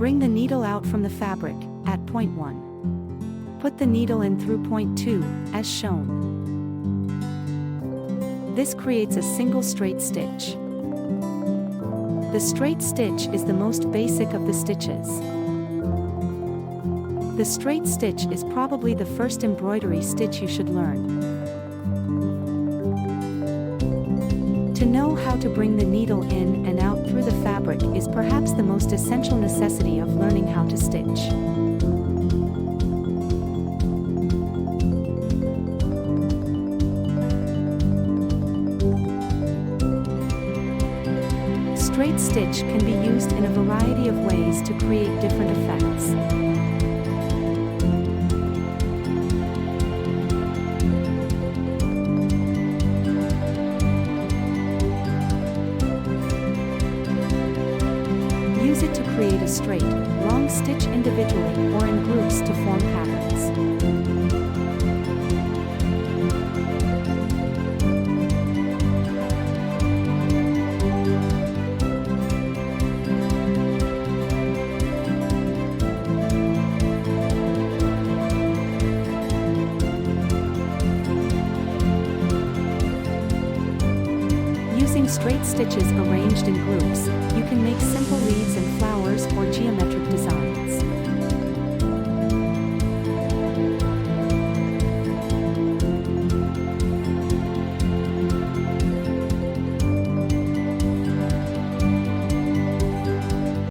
Bring the needle out from the fabric, at point 1. Put the needle in through point 2, as shown. This creates a single straight stitch. The straight stitch is the most basic of the stitches. The straight stitch is probably the first embroidery stitch you should learn. To know how to bring the needle in and out through the fabric is perhaps the most essential necessity of learning how to stitch. Straight stitch can be used in a variety of ways to create different effects. Use it to create a straight, long stitch individually or in groups to form patterns. Using straight stitches arranged in groups, you can make simple leaves and flowers or geometric designs.